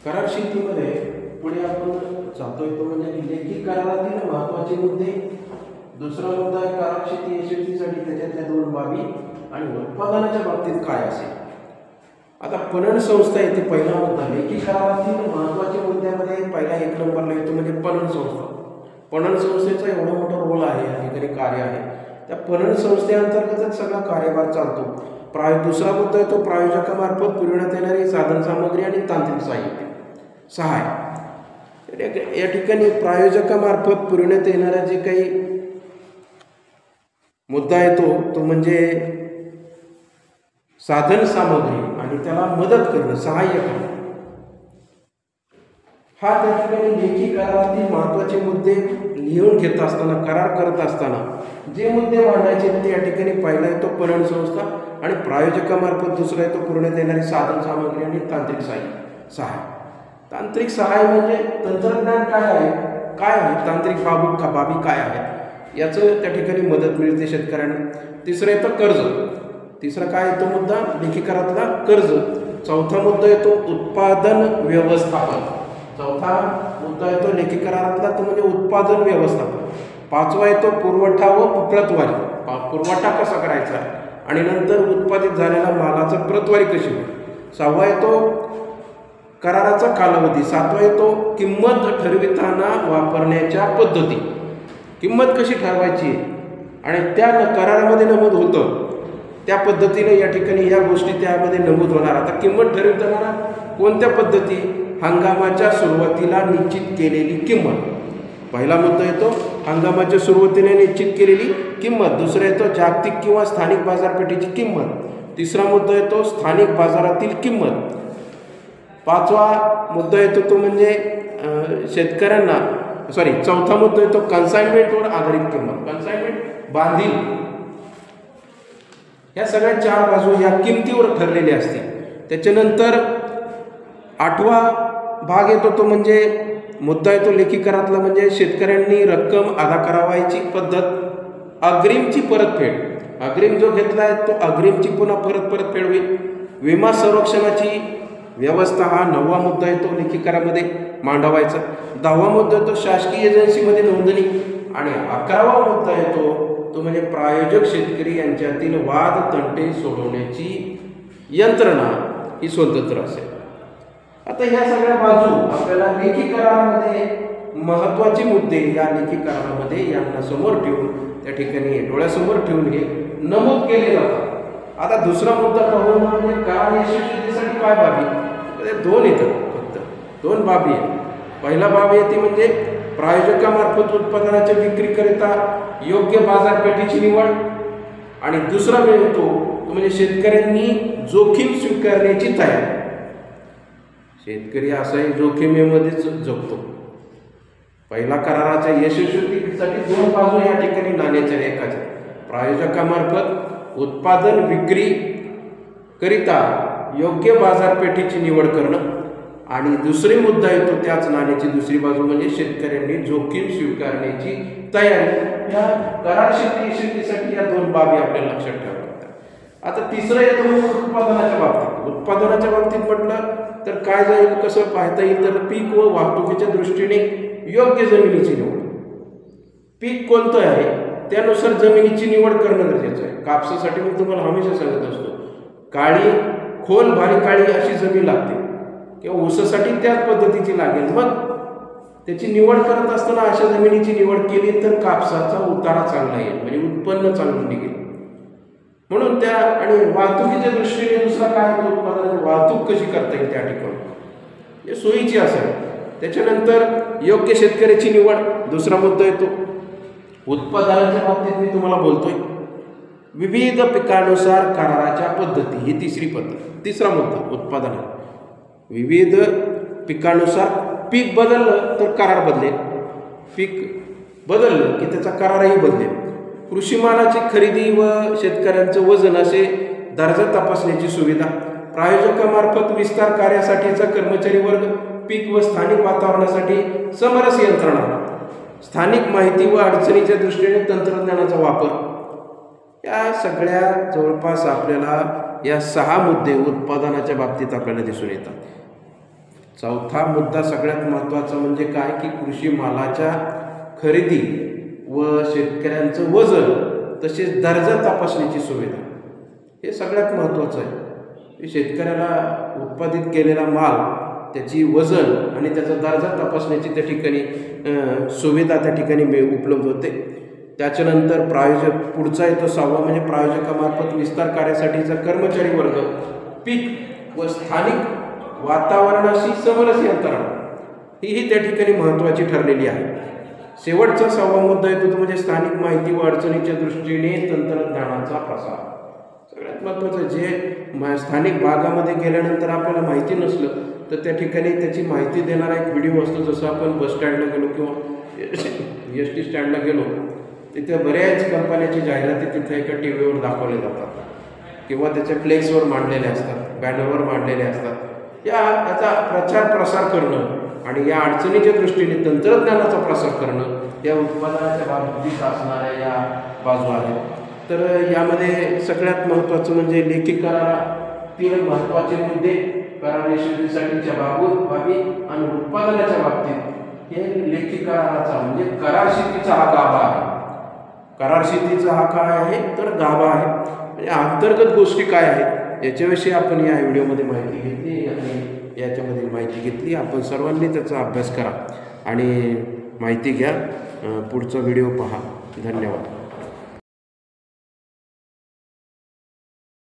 करार शेतीमध्ये पुढे आपण जातोय तो म्हणजे लेखी करारातील महत्त्वाचे मुद्दे. दुसरा मुद्दा आहे करार शेती यशस्वीसाठी त्याच्यातल्या 2 बाबी आणि उत्पादनाच्या बाबतीत काय असेल. आता पणन संस्था येथे पहिला मुद्दा. लेखी करारातील महत्त्वाच्या मुद्द्यामध्ये पहिला 1 नंबरला येतो म्हणजे पणन संस्था. पणन संस्थेचा एवढा मोठा रोल आहे या ठिकाणी, कार्य आहे. त्या पणन संस्थेअंतर्गतच सगळा कार्यभार चालतो. दुसरा मुद्दा आहे तो प्रायोजकामार्फत पुरविण्यात येणारी साधनसामग्री आणि तांत्रिक सहाय. या ठिकाणी प्रायोजकामार्फत पुरविण्यात येणारा जे काही मुद्दा येतो तो म्हणजे साधन सामग्री आणि त्याला मदत करणं, सहाय्य करणं. हा त्या ठिकाणी लेखी करारातील महत्त्वाचे मुद्दे लिहून घेत असताना, करार करत असताना जे मुद्दे मांडायचे ते या ठिकाणी पहिला येतो पणन संस्था आणि प्रायोजकामार्फत दुसरा येतो पुरवण्यात येणारी साधन सामग्री आणि तांत्रिक सहाय. तांत्रिक सहाय म्हणजे तंत्रज्ञान काय आहे, तांत्रिक बाबी काय आहेत याचं त्या ठिकाणी मदत मिळते शेतकऱ्यांना. तिसरं येतं कर्ज. तिसरा काय येतो मुद्दा लेखी करारातला कर्ज. चौथा मुद्दा येतो उत्पादन व्यवस्थापन. चौथा मुद्दा येतो लेखी करारातला तो म्हणजे उत्पादन व्यवस्थापन. पाचवा येतो पुरवठा व प्रतवारी. पुरवठा कसा करायचा आणि नंतर उत्पादित झालेल्या मालाचा प्रतवारी कशी होईल. सहावा येतो कराराचा कालावधी. सातवा येतो किंमत ठरविताना वापरण्याच्या पद्धती. किंमत कशी ठरवायची आणि त्या करारामध्ये नमूद होतं त्या पद्धतीने या ठिकाणी या गोष्टी त्यामध्ये नमूद होणार. आता किंमत ठरविताना कोणत्या पद्धती, हंगामाच्या सुरुवातीला निश्चित केलेली किंमत. पहिला मुद्दा येतो हंगामाच्या सुरुवातीने निश्चित केलेली किंमत. दुसरा येतो जागतिक किंवा स्थानिक बाजारपेठेची किंमत. तिसरा मुद्दा येतो स्थानिक बाजारातील किंमत. पाचवा मुद्दा येतो तो म्हणजे चौथा मुद्दा येतो कन्साइनमेंटवर आधारित किंमत. कन्साइनमेंट बांधील. या सगळ्या 4 बाजू या किमतीवर ठरलेल्या असतील. त्याच्यानंतर 8वा भाग येतो तो म्हणजे मुद्दा येतो लेखी करारातला म्हणजे शेतकऱ्यांनी रक्कम अदा करावायची पद्धत, अग्रिमची परतफेड. अग्रिम जो घेतला आहे तो अग्रिमची पुन्हा परतफेड होईल. विमा संरक्षणाची व्यवस्था हा 9वा मुद्दा येतो लेखी करारामध्ये मांडवायचा. 10वा मुद्दा येतो शासकीय एजन्सीमध्ये नोंदणी आणि 11वा मुद्दा येतो तो म्हणजे प्रायोजक शेतकरी यांच्यातील वाद तंटे सोडवण्याची यंत्रणा ही स्वतंत्र असेल. आता ह्या सगळ्या बाजू आपल्याला लेखी करारामध्ये महत्त्वाचे मुद्दे या लेखी करारामध्ये यांना समोर ठेवून त्या ठिकाणी डोळ्यासमोर ठेवून हे नमूद केले जातात. आता दुसरा मुद्दा पाहून म्हणजे करार यशस्वीतेसाठी काय बाबी. 2 येतात, फक्त 2 बाबी आहेत. पहिला बाब येते म्हणजे प्रायोजकामार्फत उत्पादनाच्या विक्रीकरिता योग्य बाजारपेठेची निवड आणि दुसरा मिळतो तो म्हणजे शेतकऱ्यांनी जोखीम स्वीकारण्याची तयारी. शेतकरी असाही जोखीमेमध्येच जगतो. पहिला कराराच्या यशस्वीतेसाठी 2 बाजू या ठिकाणी नाण्याच्या एकाच्या. प्रायोजकामार्फत उत्पादन विक्री करिता योग्य बाजारपेठेची निवड करणं आणि दुसरी मुद्दा येतो त्याच नाण्याची दुसरी बाजू म्हणजे शेतकऱ्यांनी जोखीम स्वीकारण्याची तयारी. या करार शेती यशस्वीतेसाठी या 2 बाबी आपल्याला लक्षात ठेवाव्या लागतात. आता तिसरं येतो उत्पादनाच्या बाबतीत. उत्पादनाच्या बाबतीत म्हटलं तर काय जाईल, कसं पाहता येईल तर पीक व वाहतुकीच्या दृष्टीने योग्य जमिनीची निवड. पीक कोणतं आहे त्यानुसार जमिनीची निवड करणं गरजेचं आहे. कापसासाठी मी तुम्हाला हमेशा सांगत असतो काळी खोल भारी काळी अशी जमीन लागते किंवा ऊसासाठी त्याच पद्धतीची लागेल. मग त्याची निवड करत असताना अशा जमिनीची निवड केली तर कापसाचा उतारा चांगला येईल, म्हणजे उत्पन्न चांगलं निघेल. म्हणून त्या आणि वाहतुकीच्या दृष्टीने दुसरा काय उत्पादन वाहतूक कशी करता येईल त्या ठिकाणी सोयीची असेल. त्याच्यानंतर योग्य शेतकऱ्याची निवड दुसरा मुद्दा येतो. उत्पादनाच्या बाबतीत मी तुम्हाला बोलतोय विविध पिकानुसार कराराच्या पद्धती ही तिसरा मुद्दा उत्पादन. विविध पिकानुसार पीक बदललं तर करार बदलेल, पीक बदललं की त्याचा करारही बदलेल. कृषी मालाची खरेदी व शेतकऱ्यांचं वजन असे दर्जा तपासण्याची सुविधा. प्रायोजकामार्फत विस्तार कार्यासाठीचा कर्मचारी वर्ग, पीक व स्थानिक वातावरणासाठी समरस यंत्रणा, स्थानिक माहिती व अडचणीच्या दृष्टीने तंत्रज्ञानाचा वापर. या सगळ्या जवळपास आपल्याला या 6 मुद्दे उत्पादनाच्या बाबतीत आपल्याला दिसून येतात. चौथा मुद्दा सगळ्यात महत्त्वाचा म्हणजे काय की कृषी मालाच्या खरेदी व शेतकऱ्यांचं वजन तसेच दर्जा तपासणीची सुविधा हे सगळ्यात महत्त्वाचं आहे. शेतकऱ्याला उत्पादित केलेला माल त्याची वजन आणि त्याचा दर्जा तपासण्याची त्या ठिकाणी सुविधा त्या ठिकाणी उपलब्ध होते. त्याच्यानंतर प्रायोजक पुढचा येतो 6वा म्हणजे प्रायोजकामार्फत विस्तार कार्यासाठीचा कर्मचारी वर्ग पीक व स्थानिक वातावरणाशी समरस यंत्रणा ही त्या ठिकाणी महत्त्वाची ठरलेली आहे. शेवटचा 6वा मुद्दा येतो तो म्हणजे स्थानिक माहिती व अडचणीच्या दृष्टीने तंत्रज्ञानाचा प्रसार. सगळ्यात महत्त्वाचं जे स्थानिक भागामध्ये गेल्यानंतर आपल्याला माहिती नसलं तर त्या ठिकाणी त्याची माहिती देणारा एक व्हिडिओ असतो. जसं आपण बस स्टँडला गेलो किंवा एस टी स्टँडला गेलो तिथे बऱ्याच कंपन्याची जाहिराती तिथे एका टी व्हीवर दाखवल्या जातात किंवा त्याच्या फ्लेक्सवर मांडलेले असतात, बॅनरवर मांडलेले असतात. याचा प्रचार प्रसार करणं आणि या अडचणीच्या दृष्टीने तंत्रज्ञानाचा प्रसार करणं या उत्पादनाच्या बाबतीत असणाऱ्या या बाजू आहेत. तर यामध्ये सगळ्यात महत्त्वाचं म्हणजे लेखी करारातील महत्त्वाचे मुद्दे, करार यशस्वीसाठीच्या बाबी आणि उत्पादनाच्या बाबतीत हे लेखी कराराचा म्हणजे करार शेतीचा हा गाभा आहे. करार शेतीचा हा काय आहे तर गाभा आहे. म्हणजे अंतर्गत गोष्टी काय आहेत याच्याविषयी आपण या व्हिडिओमध्ये माहिती घेतली आणि याच्यामध्ये माहिती घेतली. आपण सर्वांनी त्याचा अभ्यास करा आणि माहिती घ्या. पुढचा व्हिडिओ पहा. धन्यवाद.